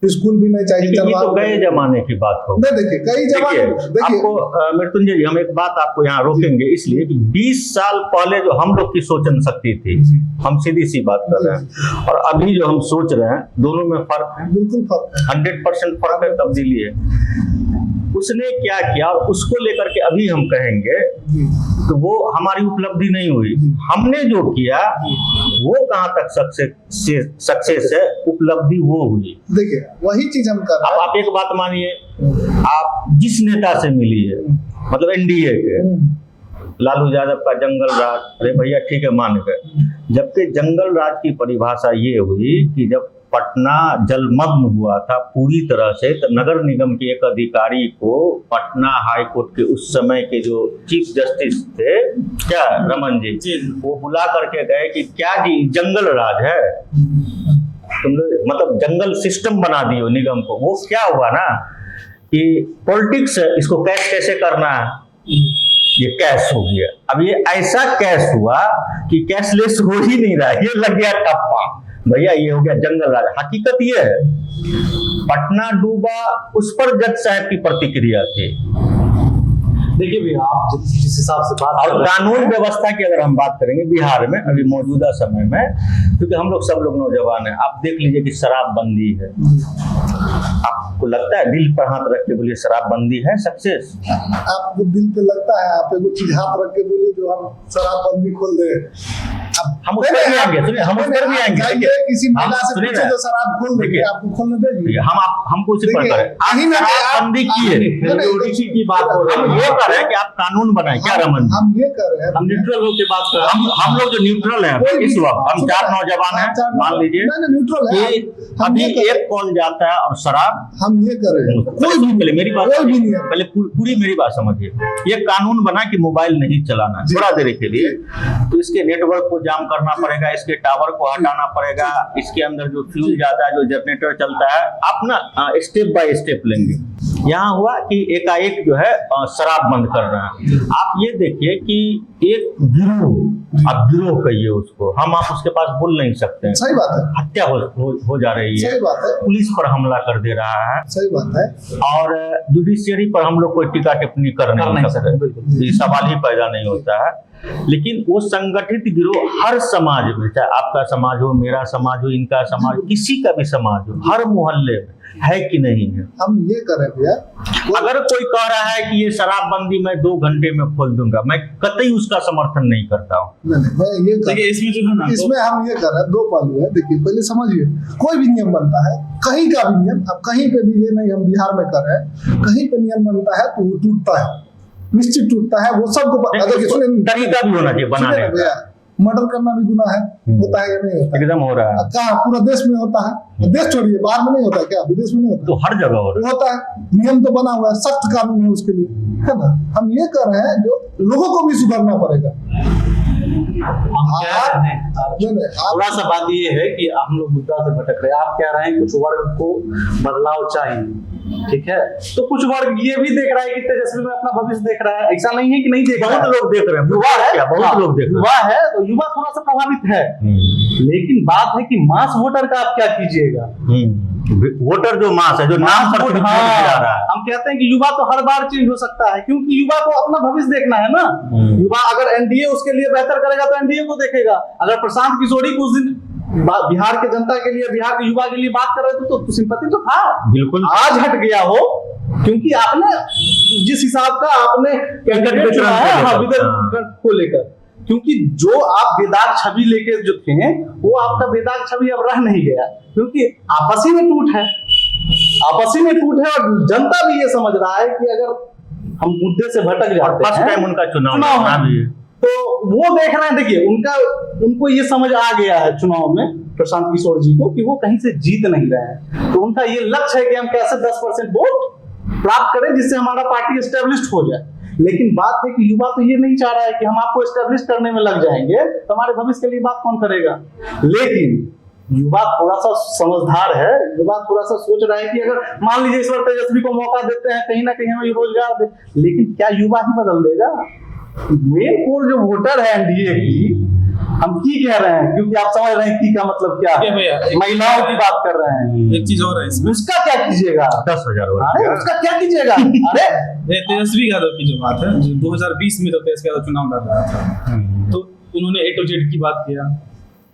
स्कूल भी नहीं चाहिए। ये तो गए जमाने की बात हो। देखिए कई जमाने, देखिए आपको मृत्युंजय जी हम एक बात आपको यहाँ रोकेंगे, इसलिए कि 20 साल पहले जो हम लोग की सोचन शक्ति थी, हम सीधी सी बात कर रहे हैं, और अभी जो हम सोच रहे हैं दोनों में फर्क है, बिल्कुल फर्क है, 100% फर्क है, तब्दीली है। उसने क्या किया और उसको लेकर के अभी हम कहेंगे तो वो हमारी उपलब्धि नहीं हुई। हमने जो किया वो कहाँ तक सक्सेस है, उपलब्धि वो हुई। देखिए वही चीज हम कर रहे हैं। आप एक बात मानिए, आप जिस नेता से मिलिए, मतलब एनडीए के लालू यादव का जंगल राज, अरे भैया ठीक है मान गए, जबकि जंगल राज की परिभाषा ये हुई कि जब पटना जलमग्न हुआ था पूरी तरह से, तो नगर निगम के एक अधिकारी को पटना हाई कोर्ट के उस समय के जो चीफ जस्टिस थे, क्या रमन जी, वो बुला करके गए कि क्या जी जंगल राज है, तुम लोग मतलब जंगल सिस्टम बना दिए हो निगम को। वो क्या हुआ ना कि पॉलिटिक्स, इसको कैश कैसे करना है, ये कैश हो गया। अब ये ऐसा कैश हुआ कि कैशलेस हो ही नहीं रहा, ये लग गया ठप्पा। भैया ये हो गया जंगल राज। हकीकत ये है, पटना डूबा, उस पर जज साहब की प्रतिक्रिया थी। देखिए भैया, आप जिस हिसाब से बात और कानून व्यवस्था की अगर हम बात करेंगे बिहार में अभी मौजूदा समय में, क्योंकि हम लोग सब लोग नौजवान हैं, आप देख लीजिए कि शराबबंदी है। आपको लगता है दिल पर हाथ रख के बोलिए शराबबंदी है सक्सेस? आपको दिल पे लगता है, आप एगो चीज हाथ रख के बोलिए जो हम शराबबंदी खोल दे। हम उस पर भी आएंगे, सुनिए, हम उस पर भी आएंगे। किसी महिला से पूछे जो शराब खोल देंगे, आपको खोलने देंगे? हमको उसी पर करें, कहीं ना शराबबंदी की है की बात हो रही हम है। ये कर रहे हैं कि आप कानून बनाए। क्या रमन, हम ये कर रहे हैं, हम न्यूट्रल होकर बात कर रहे हैं। हम लोग जो न्यूट्रल हैं इस वक्त, हम 4 नौजवान हैं, मान लीजिए न्यूट्रल है। कि अभी एक कॉल जाता है और शराब, हम ये कर रहे हैं, कोई भी, पहले मेरी बात कोई भी नहीं है। पहले पूरी मेरी बात समझिए। ये कानून बना कि मोबाइल नहीं चलाना थोड़ा देर के लिए, तो इसके नेटवर्क को जाम करना पड़ेगा, इसके टावर को हटाना पड़ेगा, इसके अंदर जो फ्यूल जाता है, जो जनरेटर चलता है, आप ना स्टेप बाय स्टेप लेंगे। यहाँ हुआ कि एकाएक जो है शराब बंद कर रहे हैं। आप ये देखिए कि एक गिरोह, आप गिरोह कहिए उसको, हम आप उसके पास बोल नहीं सकते हैं। सही बात है, हत्या हो जा रही है, सही बात है, पुलिस पर हमला कर दे रहा है, सही बात है। और जुडिशियरी पर हम लोग कोई टीका टिप्पणी कर नहीं सकते, ये सवाल ही पैदा नहीं होता है। लेकिन वो संगठित गिरोह हर समाज में, चाहे आपका समाज हो, मेरा समाज हो, इनका समाज, किसी का भी समाज हो, हर मोहल्ले में है कि नहीं है? हम ये करें भैया, अगर कोई कह रहा है कि ये शराबबंदी मैं 2 घंटे में खोल दूंगा, मैं कतई उसका समर्थन नहीं करता हूँ। नहीं, मैं ये कर, देखिए इसमें जो है ना, इसमें हम ये कर रहे हैं, 2 पहलू है। देखिए पहले समझिए, कोई भी नियम बनता है, कहीं का भी नियम, अब कहीं पे भी, ये नहीं हम बिहार में कर रहे हैं, कहीं पे नियम बनता है तो वो टूटता है, निश्चित टूटता है, वो सबको तरीका भी होना चाहिए बनाने का। मर्डर करना भी गुनाह है, होता है या नहीं होता? एकदम हो रहा है। कहाँ पूरा देश में होता है, देश छोड़िए, बाहर में नहीं होता है क्या, विदेश में नहीं होता? तो हर जगह हो रहा है। होता है, नियम तो बना हुआ है, सख्त कानून है उसके लिए, है ना? हम ये कर रहे हैं जो लोगों को भी सुधरना पड़ेगा। हम क्या रहे हैं, थोड़ा सा बात ये है कि हम लोग मुद्दा से भटक रहे हैं। आप कह रहे हैं कुछ वर्ग को बदलाव चाहिए, ठीक है, तो कुछ वर्ग ये भी देख रहा है कि तेजस्वी में अपना भविष्य देख रहा है। ऐसा नहीं है कि नहीं देख रहा है, बहुत लोग देख रहे हैं, युवा है, बहुत लोग देख रहे हैं, युवा है, तो युवा थोड़ा सा प्रभावित है। लेकिन बात है कि मास वोटर का आप क्या कीजिएगा? वोटर जो मास है, जो नाम पर वोट गिरा रहा है, हम कहते हैं कि युवा तो हर बार चेंज हो सकता है, क्योंकि युवा को अपना भविष्य देखना है ना। युवा अगर एनडीए उसके लिए बेहतर करेगा तो एनडीए को देखेगा। अगर प्रशांत किशोरी कुछ दिन बिहार के जनता के लिए, बिहार के युवा के लिए बात कर रहे थे तो सिंपैथी तो था, बिल्कुल। आज हट गया हो, क्योंकि आपने जिस हिसाब का आपने कैंडिडेट चुना है विदर्भ को लेकर, क्योंकि जो आप बेदाग छवि लेके जो थे, वो आपका बेदाग छवि अब रह नहीं गया, क्योंकि आपसी में टूट है, आपसी में टूट है। और जनता भी ये समझ रहा है कि अगर हम मुद्दे से भटक जाते हैं, फर्स्ट टाइम उनका चुनाव है, तो वो देख रहे हैं। देखिए उनको ये समझ आ गया है चुनाव में प्रशांत किशोर जी को कि वो कहीं से जीत नहीं रहे हैं, तो उनका ये लक्ष्य है कि हम कैसे 10% वोट प्राप्त करें जिससे हमारा पार्टी एस्टेब्लिश्ड हो जाए। लेकिन बात है कि युवा तो ये नहीं चाह रहा है कि हम आपको एस्टेब्लिश करने में लग जाएंगे तो हमारे भविष्य के लिए बात कौन करेगा। लेकिन युवा थोड़ा सा समझदार है, युवा थोड़ा सा सोच रहा है कि अगर मान लीजिए इस बार तेजस्वी को मौका देते हैं, कहीं ना कहीं हमें रोजगार दे, लेकिन क्या युवा ही बदल देगा? मेन कोर जो वोटर है एनडीए की, हम की कह रहे हैं, क्योंकि आप समझ रहे हैं की का मतलब क्या है, महिलाओं की बात कर रहे हैं। एक चीज और है इसमें, उसका क्या कीजिएगा? 10,000। अरे उसका क्या कीजिएगा? अरे तेजस्वी यादव की जो बात है, जो 2020 में तो तेजस्वी यादव चुनाव लड़ रहा था, तो उन्होंने A to Z की बात किया,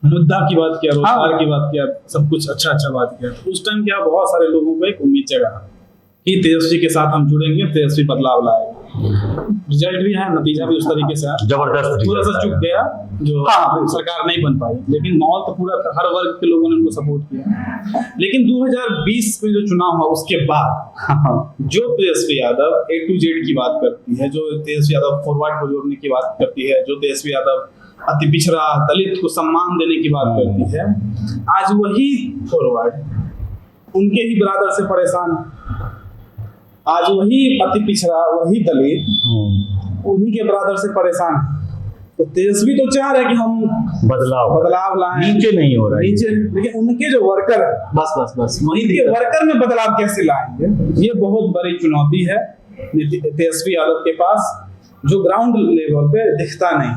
मुद्दा की बात किया, रोजगार की बात किया, सब कुछ अच्छा बात किया। तो उस टाइम क्या बहुत सारे लोगों को एक उम्मीद जगा कि तेजस्वी के साथ हम जुड़ेंगे, तेजस्वी बदलाव लाएगा। रिजल्ट भी है, नतीजा भी उस तरीके से जबरदस्त, थोड़ा सा चुक गया, जो सरकार नहीं बन पाई, लेकिन माहौल तो पूरा हर वर्ग के लोगों ने उनको सपोर्ट किया। लेकिन 2020 में जो चुनाव हुआ उसके बाद जो Tejashwi Yadav A to Z की बात करती है, जो तेजस्वी यादव फॉरवर्ड को जोड़ने की बात करती है, जो तेजस्वी यादव अति पिछड़ा दलित को सम्मान देने की बात करती है, आज वही फॉरवर्ड उनके ही ब्रादर से परेशान, आज वही अति पिछड़ा, वही दलित उन्हीं के ब्रादर से परेशान। तो तेजस्वी तो चाह रहे हैं कि हम बदलाव लाएं, नीचे नहीं हो रहा है नीचे, लेकिन उनके जो वर्कर है बस वही उनके वर्कर में बदलाव कैसे लाएंगे, ये बहुत बड़ी चुनौती है तेजस्वी यादव के पास, जो ग्राउंड लेवल पे दिखता नहीं।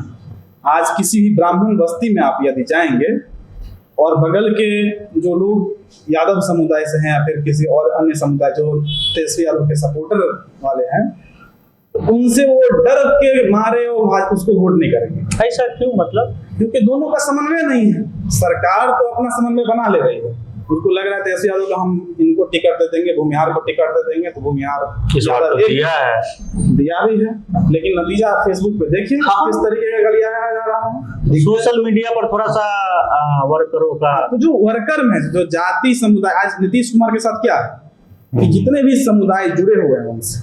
आज किसी भी ब्राह्मण बस्ती में आप यदि जाएंगे और बगल के जो लोग यादव समुदाय से हैं या फिर किसी और अन्य समुदाय जो तेजस्वी यादव के सपोर्टर वाले हैं, उनसे वो डर के मारे वो उसको वोट नहीं करेंगे। ऐसा क्यों? मतलब क्योंकि दोनों का समन्वय नहीं है। सरकार तो अपना समन्वय बना ले रही है, उसको लग रहा है तेजस्वी यादव का हम इनको टिकट दे देंगे, भूमिहार को टिकट दे देंगे तो भूमिहार तो दिया भी है, लेकिन नतीजा फेसबुक पे देखिए किस तरीके का गलियाया जा रहा है। सोशल मीडिया पर थोड़ा सा वर्करों का, तो जो वर्कर में जो जाति समुदाय, आज नीतीश कुमार के साथ क्या है कि जितने भी समुदाय जुड़े हुए हैं उनसे,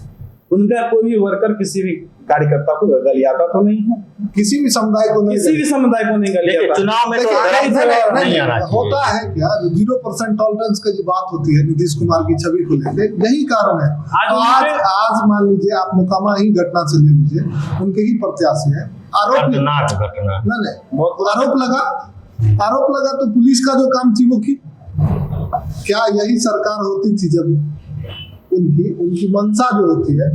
उनका कोई भी वर्कर किसी भी कार्यकर्ता को गलियाता तो नहीं है, किसी भी समुदाय को नहीं, किसी भी समुदाय को नहीं गलियाता। चुनाव में तो नहीं आना चाहिए। होता है क्या, 0% टॉलरेंस का जो बात होती है नीतीश कुमार की छवि को लेकर, यही कारण है। आज मान लीजिए आप मोकामा ही घटना से ले लीजिए, उनके ही प्रत्याशी है, आरोप लगा तो पुलिस का जो काम थी वो की, क्या यही सरकार होती थी जब उनकी मंशा जो होती है,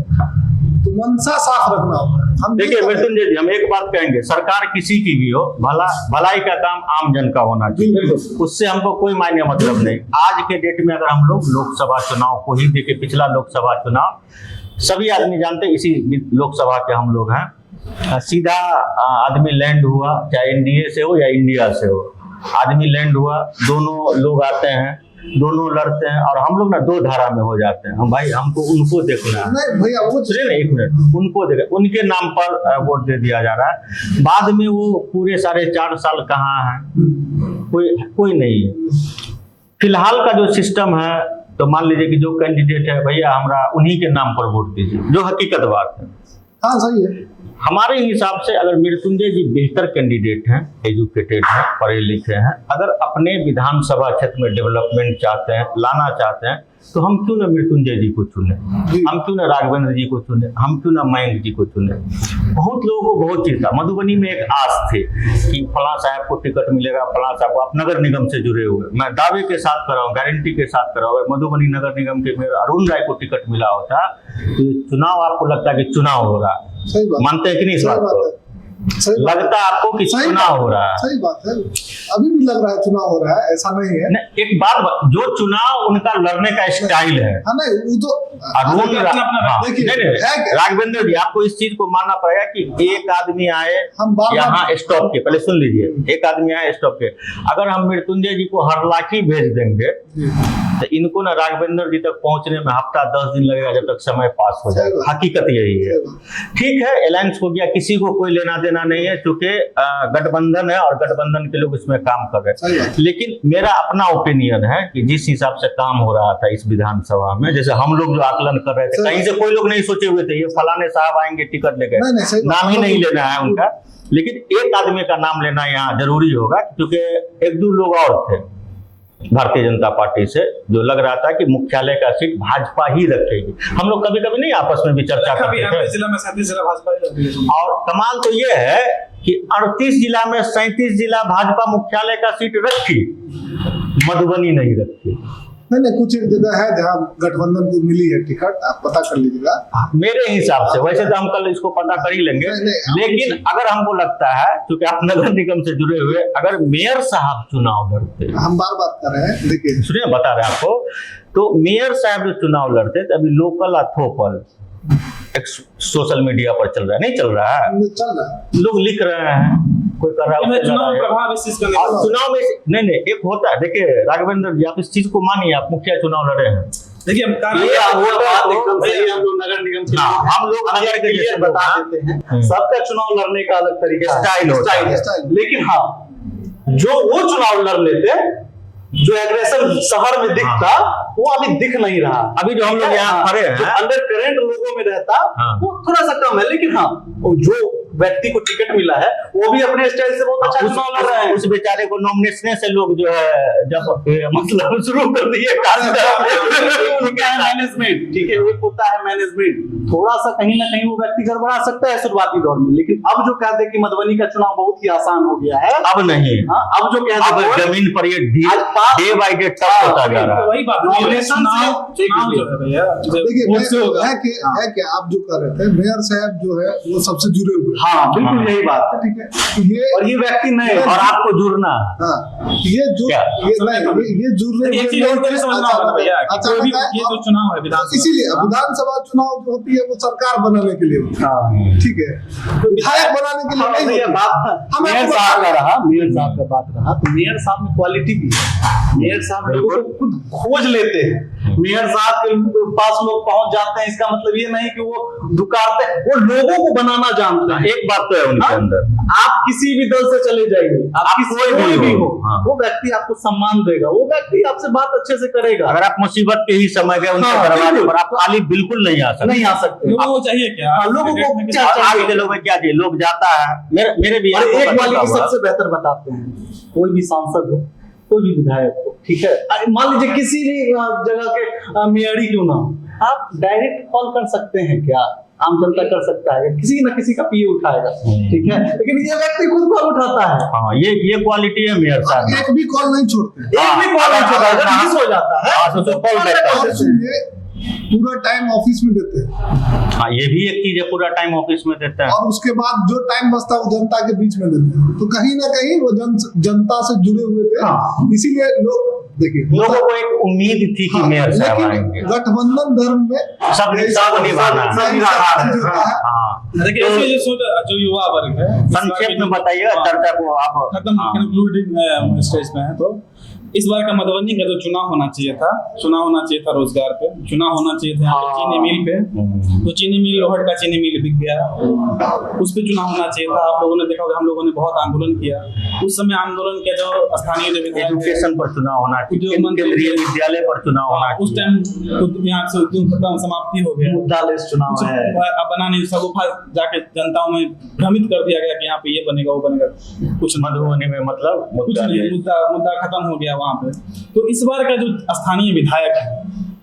तो मंशा साफ रखना होता है। हम देखिए मृत्युंजय जी, हम एक बात कहेंगे, सरकार किसी की भी हो, भलाई का काम आम जन का होना चाहिए, उससे हमको कोई मायने मतलब नहीं। आज के डेट में अगर हम लोग लोकसभा चुनाव को ही देखें, पिछला लोकसभा चुनाव सभी आदमी जानते हैं, इसी लोकसभा के हम लोग हैं, सीधा आदमी लैंड हुआ, चाहे एनडीए से हो या इंडिया से हो, आदमी लैंड हुआ, दोनों लोग आते हैं, दोनों लड़ते हैं और हम लोग ना दो धारा में हो जाते हैं। हम भाई हमको उनको देखना है, नहीं भैया वो सुनिए ना एक मिनट, उनको देख, उनके नाम पर वोट दे दिया जा रहा है, बाद में वो पूरे 4.5 साल कहाँ है, कोई नहीं है। फिलहाल का जो सिस्टम है, तो मान लीजिए कि जो कैंडिडेट है, भैया हमरा उन्हीं के नाम पर वोट दीजिए, जो हकीकत बात है। हाँ सही है। हमारे हिसाब से अगर मृत्युंजय जी बेहतर कैंडिडेट हैं, एजुकेटेड हैं, पढ़े लिखे हैं, अगर अपने विधानसभा क्षेत्र में डेवलपमेंट चाहते हैं, लाना चाहते हैं, तो हम क्यों ना मृत्युंजय जी को चुने, हम क्यों ना राघवेंद्र जी को चुने, हम क्यों ना मयंक जी को चुने। बहुत लोगों को बहुत चीज था, मधुबनी में एक आस थी कि फला साहब को टिकट मिलेगा, फला साहब को, आप नगर निगम से जुड़े हुए, मैं दावे के साथ कर रहा हूँ, गारंटी के साथ कर रहा हूँ, मधुबनी नगर निगम के मेयर अरुण राय को टिकट मिला होता तो चुनाव आपको लगता है कि चुनाव हो रहा है, मानते हैं कि नहीं इस बात को? लगता है आपको कि चुनाव हो रहा है? सही बात है, अभी भी लग रहा है चुनाव हो रहा है, ऐसा नहीं है। एक बात, जो चुनाव उनका लड़ने का स्टाइल है, नहीं वो तो राघवेंद्र जी आपको इस चीज को मानना पड़ेगा कि एक आदमी आए यहाँ स्टॉप के, पहले सुन लीजिए, एक आदमी आए स्टॉप के, अगर हम मृत्युंजय जी को हरलाखी भेज देंगे तो इनको ना राघवेंद्र जी तक पहुंचने में हफ्ता 10 दिन लगेगा, जब तक समय पास हो जाएगा। हकीकत यही है। ठीक है, अलायंस हो गया, किसी को कोई लेना देना नहीं है, क्योंकि गठबंधन है और गठबंधन के लोग इसमें काम कर रहे हैं। लेकिन मेरा अपना ओपिनियन है कि जिस हिसाब से काम हो रहा था इस विधानसभा में, जैसे हम लोग जो आकलन कर रहे थे, कहीं से कोई लोग नहीं सोचे हुए थे ये फलाने साहब आएंगे टिकट लेकर, नाम ही नहीं लेना है उनका, लेकिन एक आदमी का नाम लेना यहाँ जरूरी होगा, क्योंकि 1-2 लोग और थे भारतीय जनता पार्टी से, जो लग रहा था कि मुख्यालय का सीट भाजपा ही रखेगी। हम लोग कभी कभी नहीं आपस में भी चर्चा करते थे, जिला में 37 जिला भाजपा ही रखती है। और कमाल तो ये है कि 38 जिला में 37 जिला भाजपा मुख्यालय का सीट रखी, मधुबनी नहीं रखी। नहीं कुछ एक जगह है जहाँ गठबंधन को मिली है टिकट, आप पता कर लीजिएगा। मेरे हिसाब से, वैसे तो हम कल इसको पता कर ही लेंगे, लेकिन अगर हमको लगता है, क्योंकि आप नगर निगम से जुड़े हुए, अगर मेयर साहब चुनाव लड़ते, हम बात कर रहे हैं, देखिए सुनिए बता रहे हैं आपको, तो मेयर साहब जो चुनाव लड़ते तो अभी लोकल अथोपल एक सोशल मीडिया पर चल रहा है, नहीं चल रहा है, लोग लिख रहे हैं, कोई कर रहा है, चुनाव प्रभाव इस चीज का नहीं, चुनाव में नहीं एक होता है। देखिए राघवेंद्र जी, आप इस चीज को मानिए, आप मुखिया चुनाव लड़े हैं, देखिए हम एकदम सही, हम लोग नगर निगम के, हम लोग नगर के लिए बता देते हैं, सबका चुनाव लड़ने का अलग तरीके स्टाइल, लेकिन हाँ जो वो चुनाव लड़ लेते, जो एग्रेशन शहर में दिखता, वो अभी दिख नहीं रहा। अभी जो हम लोग यहाँ खड़े हैं, अंडर करंट लोगों में रहता, वो थोड़ा सा कम है, लेकिन हाँ जो व्यक्ति को टिकट मिला है वो भी अपने स्टाइल से बहुत अच्छा चुनाव लड़ रहा है। उस बेचारे को नॉमिनेशन से लोग जो है जब मतलब शुरू कर दिए मैनेजमेंट, ठीक है, एक होता है मैनेजमेंट, थोड़ा सा कहीं ना कहीं वो व्यक्ति गड़बड़ा सकता है शुरुआती दौर में, लेकिन अब जो कहते हैं कि मधुबनी का चुनाव बहुत ही आसान हो गया है, अब नहीं, अब जो कहते अब हैं जमीन पर ये डे बाय डे टफ होता जा रहा है। वही बात चुनाव जो है भैया देखिए है क्या आप जो कर रहे थे, मेयर साहब जो है वो सबसे जुड़े हुए हैं। हाँ बिल्कुल यही बात है, ठीक है, और ये व्यक्ति नहीं, और आपको जुड़ना हाँ ये जुड़ क्या? ये जुड़ रहे एक चीज और तेरे समझना होगा भैया कि कोई भी ये जो चुनाव है विधानसभा, इसीलिए विधानसभा चुनाव जो होती है वो सरकार बनाने के लिए होती है, ठीक है, विधायक बनाने के लिए नहीं ये होती। बात हम मेयर आपको साहब का रहा, मेयर साहब का बात रहा, तो मेयर साहब में क्वालिटी भी है। मेयर साहब लोगों को खुद खोज लेते हैं, मेयर साहब के पास लोग पहुंच जाते हैं, इसका मतलब ये नहीं कि वो दुकारते हैं, वो लोगों को बनाना जानते हैं। एक बात तो है उनके अंदर, आप किसी भी दल से चले जाइए, आप कोई भी हो, हाँ। वो व्यक्ति आपको सम्मान देगा, वो व्यक्ति आपसे बात अच्छे से करेगा। अगर आप मुसीबत के ही समय गए उनके हाँ, दरवाजे बिल्कुल। पर, आप खाली बिल्कुल नहीं आ सकते। नहीं आ सकते। लोगों को चाहिए क्या? हाँ, लोगों को में क्या आज चाहिए? के लोग में क्या चाहिए, लोग जाता है मेरे भी और आपको एक पता क्वालिटी होगा। सबसे बेहतर बताते हैं, कोई भी सांसद हो, कोई भी विधायक हो, ठीक है, मान लीजिए किसी भी जगह के मेयर ही क्यों ना हो, आप डायरेक्ट कॉल कर सकते हैं क्या, आम जनता कर सकता है, किसी न किसी का पीए उठाएगा, ठीक है, लेकिन ये व्यक्ति खुद कॉल उठाता है। हाँ, ये क्वालिटी है मेयर साहब में। एक भी कॉल नहीं छोड़ते। एक भी कॉल नहीं उठाता, अगर मिस हो जाता है हाँ, तो कॉल बैक कर और देते हैं। सुनिए, पूरा टाइम ऑफिस में देते हैं हाँ, ये भी एक चीज है, पूरा टाइम ऑफिस में देते हैं। और उसके बाद जो टाइम बचता है वो जनता के बीच में देते हैं, तो कहीं ना कहीं वो जनता से जुड़े हुए थे, हाँ। इसीलिए लोग देखिए लोगों को एक उम्मीद थी कि हाँ, मेयर साहब लेकिन आएंगे। गठबंधन धर्म में सब निभाना है। सब निभाना है। हाँ, देखिए तो इसमें जो युवा वर्ग है, संक्षेप में बताइएगा चर्चा को आप। खत्म हाँ। कंक्लूडिंग स्टेज में है, तो इस बार का मधुबनी का जो चुनाव होना चाहिए था, चुनाव होना चाहिए था रोजगार पे, चुनाव होना चाहिए था यहाँ पे चीनी मिल पे, तो चीनी मिल, लोहट का चीनी मिल बिक गया, उस पे चुनाव होना चाहिए था। आप लोगों ने देखा होगा, हम लोगों ने बहुत आंदोलन किया उस समय, आंदोलन के जो स्थानीय जो विधायक हैं, एजुकेशन पर चुनाव होना चाहिए, उद्योग मंत्री केंद्रीय विद्यालय पर चुनाव होना उस चाहिए। टाइम यहाँ से उद्योग खत्म, समाप्ति हो गया, मुद्दा चुनाव है, अब बना नहीं, सगुफा जाके जनताओं में भ्रमित कर दिया गया कि यहाँ पे ये बनेगा वो बनेगा, कुछ मधुबनी में मतलब कुछ नहीं, मुद्दा खत्म हो गया वहां पे। तो इस बार का जो स्थानीय विधायक है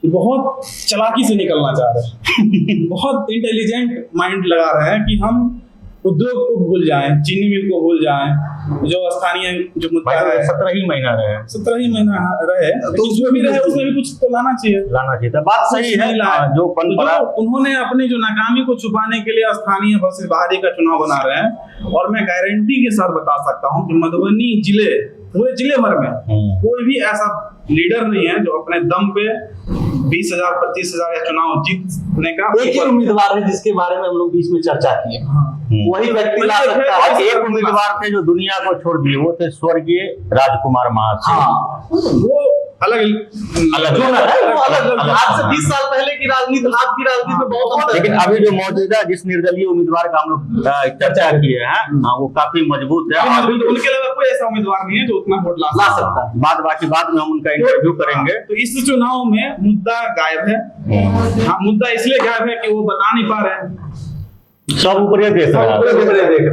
ये बहुत चालाकी से निकलना चाह रहे हैं बहुत इंटेलिजेंट माइंड लगा रहे हैं कि हम उद्योग को भूल जाएं, चीनी मिल को भूल जाएं, जो स्थानीय जो मुद्दा है 17 ही महीना रहे, 17 ही महीना रहे, तो जो भी रहे उसमें भी कुछ तो लाना चाहिए था। बात सही है, जो परंपरा उन्होंने अपनी जो नाकामी को छुपाने के लिए स्थानीय वर्सेस बाहरी का चुनाव बना रहे हैं। और मैं गारंटी के साथ बता सकता हूँ कि मधुबनी जिले, पूरे जिले भर में कोई भी ऐसा लीडर नहीं है जो अपने दम पे 20,000 25,000 या चुनाव जीतने का एक ही उम्मीदवार है जिसके बारे में हम लोग बीच में चर्चा किए, वही व्यक्ति ला सकता है। और एक उम्मीदवार थे जो दुनिया को छोड़ दिए, वो थे स्वर्गीय राजकुमार महाशय। हाँ, वो अलग जो ना है वो अलग आज से 20 साल पहले की राजनीति, आज की राजनीति में बहुत अंतर है। लेकिन अभी जो मौजूदा जिस निर्दलीय उम्मीदवार का हम लोग चर्चा किए हैं, वो काफी मजबूत है। अभी तो उनके अलावा कोई ऐसा उम्मीदवार नहीं है जो उतना वोट ला सकता है। बाद में हम उनका इंटरव्यू करेंगे। तो इस चुनाव में मुद्दा गायब है। हाँ, मुद्दा इसलिए गायब है कि वो बता नहीं पा रहे हैं, सब ऊपर देख रहा है,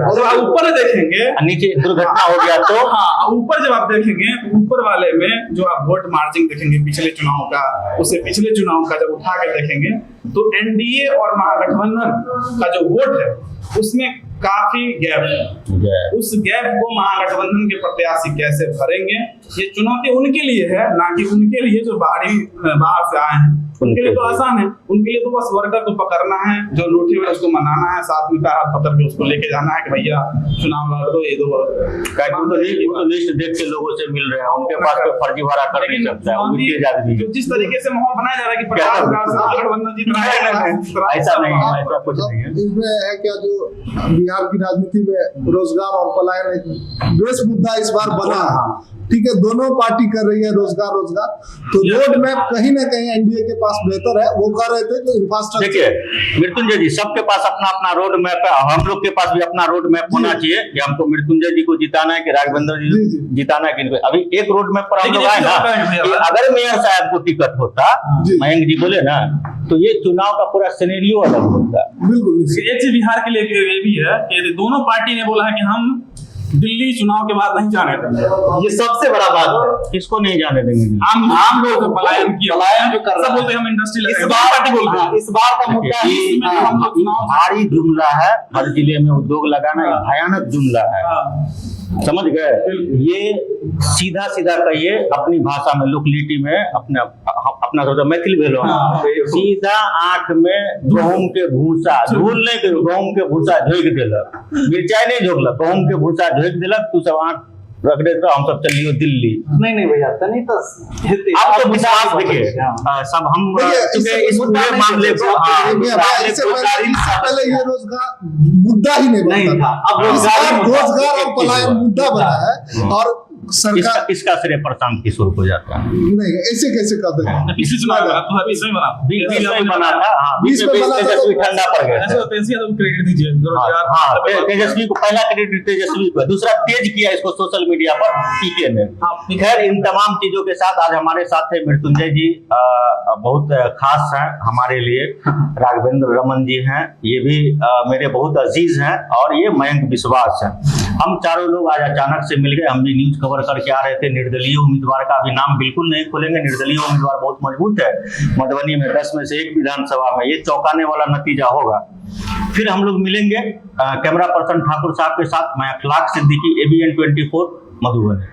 और आप ऊपर देखेंगे, नीचे दुर्घटना हो गया तो हाँ, ऊपर जब आप देखेंगे तो ऊपर वाले में जो आप वोट मार्जिन देखेंगे पिछले चुनाव का, उससे पिछले चुनाव का जब उठा के देखेंगे तो एनडीए और महागठबंधन का जो वोट है उसमें काफी गैप है। उस गैप को महागठबंधन के प्रत्याशी कैसे भरेंगे, ये चुनौती उनके लिए है, ना कि उनके लिए जो बाहर से आए हैं। उनके लिए तो आसान है, उनके लिए तो बस वर्कर को पकड़ना है, जो लूटे हुए उसको मनाना है, साथ में हाथ पकड़ के उसको लेके जाना है कि भैया चुनाव लड़ दो, ये दो। तो लिस्ट देख के लोगों से मिल रहे हैं, उनके पास कोई फर्जी भरा कर नहीं सकता है। जो जिस तरीके से माहौल बनाया जा रहा है कि 50,000 से महागठबंधन जीत रहा है, ऐसा नहीं है, ऐसा कुछ नहीं है। इसमें है क्या, जो बिहार की राजनीति में रोजगार और पलायन एक बेस मुद्दा इस बार बना है, ठीक है, दोनों पार्टी कर रही है रोजगार, तो रोड मैप कहीं ना कहीं एनडीए के पास बेहतर है। वो कह रहे थे कि इंफ्रास्ट्रक्चर, देखिए मृत्युंजय जी, सबके पास अपना अपना रोड मैप है, हम लोग के पास भी अपना रोड मैप होना चाहिए कि हमको मृत्युंजय जी को जिताना है कि राघवेंद्र जी जिताना है कि अभी एक रोड मैप पर हम लोग आए ना कि अगर मेयर साहब को टिकट होता, मयंक जी बोले ना, तो ये चुनाव का पूरा सिनेरियो अलग होता। बिल्कुल। एक चीज बिहार के लिए ये भी है कि दोनों पार्टी ने बोला है कि हम दिल्ली चुनाव के बाद नहीं जाने देंगे। ये सबसे बड़ा बात है। किसको नहीं जाने देंगे? आम लोग पलायन जो कर रहे हैं, सब बोलते हैं हम इंडस्ट्री इस बार पार्टी बोल रहे हैं, इस बार का मुद्दा भारी जुमला है, हर जिले में उद्योग लगाना भयानक जुमला है, समझ गए? ये सीधा सीधा कहिए अपनी भाषा में, लोकलिटी में, अपना मैथिली भेलो, सीधा आंख में गहूम के भूसा झोल नहीं, गहूम के भूसा झोंक दिलक, मिर्चाई नहीं झोंकलक, गहूम के भूसा झोंक दिलक, तू सब आंख रख दे तो हम सब चलियो दिल्ली। नहीं भैया, नहीं तो आप तो विश्वास देखिए, सब हम इस पूरे मामले को पहले ये रोजगार मुद्दा ही नहीं था, अब रोजगार और पलायन मुद्दा बना है। और सरकार इसका श्रेय प्रशांत किशोर को जाता है। नहीं, ऐसे कैसे कर देंगे? पिछले चुनाव में बीच में बना था, तेजस्वी ठंडा पड़ गया, क्रेडिट दीजिए। तेजस्वी को पहला क्रेडिट तेजस्वी को, दूसरा तेज किया इसको सोशल मीडिया पर पीके ने। खैर, इन तमाम चीजों के साथ आज हमारे साथ है मृत्युंजय जी, बहुत खास है हमारे लिए, राघवेंद्र रमन जी हैं, ये भी मेरे बहुत अजीज हैं, और ये मयंक विश्वास है। हम चारों लोग आज अचानक से मिल गए, हम भी न्यूज कवर करके आ रहे थे। निर्दलीय उम्मीदवार का अभी नाम बिल्कुल नहीं खोलेंगे, निर्दलीय उम्मीदवार बहुत मजबूत है मधुबनी में, 10 में से 1 विधानसभा में, ये चौंकाने वाला नतीजा होगा। फिर हम लोग मिलेंगे कैमरा पर्सन ठाकुर साहब के साथ। मैं अखलाक सिद्दीकी, ABN 24 मधुबनी।